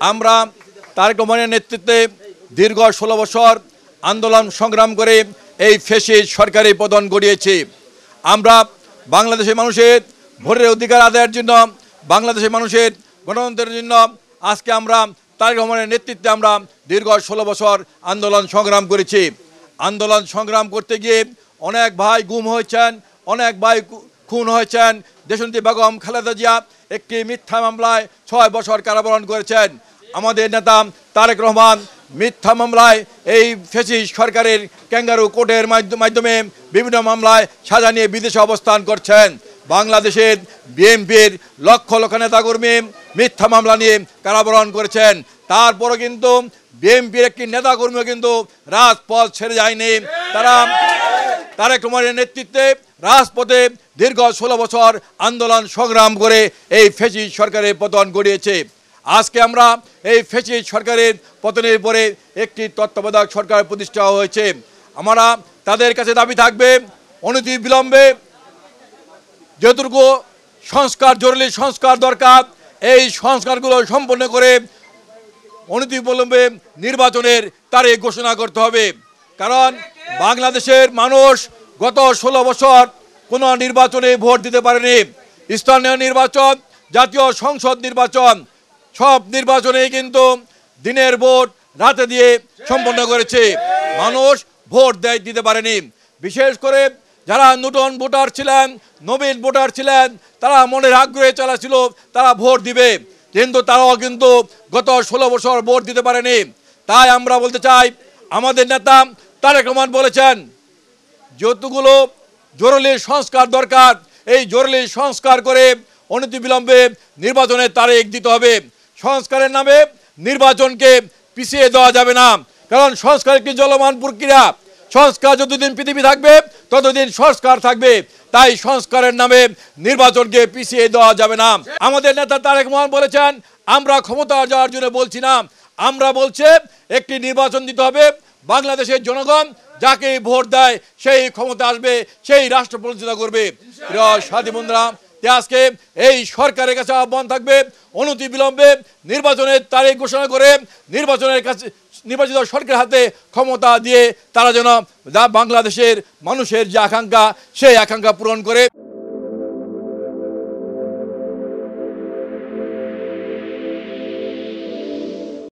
আমরা তারেক রহমানের নেতৃত্বে দীর্ঘ 16 বছর আন্দোলন সংগ্রাম করে এই ফ্যাসিস্ট সরকারের পতন ঘটিয়েছি। আমরা বাংলাদেশের মানুষের ভোটের অধিকার আদায়ের জন্য, বাংলাদেশের মানুষের গণতন্ত্রের জন্য আজকে আমরা তারেক রহমানের নেতৃত্বে আমরা দীর্ঘ 16 বছর আন্দোলন সংগ্রাম করেছি। আন্দোলন সংগ্রাম করতে গিয়ে অনেক ভাই গুম হয়েছেন, অনেক ভাই খুন হয়েছেন। দেশনেত্রী বেগম খালেদা জিয়া একটি মিথ্যা মামলায় 6 বছর কারাবরণ করেছেন। আমাদের নেতা তারেক রহমান মিথ্যা মামলায় এই ফ্যাসিস্ট সরকারের ক্যাঙ্গারু কোর্টের মাধ্যমে বিভিন্ন মামলায় সাজা নিয়ে বিদেশে অবস্থান করছেন। বাংলাদেশের বিএনপির লক্ষ লক্ষ নেতাকর্মী মিথ্যা মামলা নিয়ে কারাবরণ করেছেন। তারপরও কিন্তু বিএনপির একটি নেতাকর্মীও কিন্তু রাজপথ ছেড়ে যায়নি। তারা তারেক রহমানের নেতৃত্বে রাজপথে দীর্ঘ 16 বছর আন্দোলন সংগ্রাম করে এই ফ্যাসিস্ট সরকারের পতন ঘটিয়েছে। আজকে আমরা এই ফ্যাসিস্ট সরকারের পতনের পরে একটি তত্ত্বাবধায়ক সরকার প্রতিষ্ঠা হয়েছে। আমরা তাদের কাছে দাবি থাকবে অনতি বিলম্বে যতটুকু সংস্কার, জরুরি সংস্কার দরকার, এই সংস্কারগুলো সম্পন্ন করে অনতি বিলম্বে নির্বাচনের তারিখ ঘোষণা করতে হবে। কারণ বাংলাদেশের মানুষ গত 16 বছর কোনো নির্বাচনে ভোট দিতে পারেনি। স্থানীয় নির্বাচন, জাতীয় সংসদ নির্বাচন, সব নির্বাচনে কিন্তু দিনের ভোট রাতে দিয়ে সম্পন্ন করেছে। মানুষ ভোট দিতে পারেনি। বিশেষ করে যারা নতুন ভোটার ছিলেন, নবীন ভোটার ছিলেন, তারা মনের আগ্রহে চালাছিল তারা ভোট দিবে, কিন্তু তারাও কিন্তু গত 16 বছর ভোট দিতে পারেনি। তাই আমরা বলতে চাই, আমাদের নেতা তারেক রহমান বলেছেন যতগুলো জরুরি সংস্কার দরকার, এই জরুরি সংস্কার করে অনতিবিলম্বে নির্বাচনের তারিখ দিতে হবে। সংস্কারের নামে নির্বাচনকে পিছিয়ে দেওয়া যাবে না, কারণ সংস্কার একটি চলমান প্রক্রিয়া। সংস্কার যতদিন পৃথিবী থাকবে ততদিন সংস্কার থাকবে। তাই সংস্কারের নামে নির্বাচনকে পিছিয়ে দেওয়া যাবে না। আমাদের নেতা তারেক রহমান বলেছেন আমরা ক্ষমতা যাওয়ার জন্য বলছি না, আমরা বলছে একটি নির্বাচন দিতে হবে। বাংলাদেশের জনগণ যাকে ভোট দেয় সেই ক্ষমতা আসবে, সেই রাষ্ট্র পরিচালনা করবে। প্রিয় সাথী বন্ধুরা, আজকে এই সরকারের কাছে আহ্বান থাকবে অনতি বিলম্বে নির্বাচনের তারিখ ঘোষণা করে নির্বাচিত সরকারের হাতে ক্ষমতা দিয়ে তারা যেন বাংলাদেশের মানুষের যে আকাঙ্ক্ষা সেই আকাঙ্ক্ষা পূরণ করে।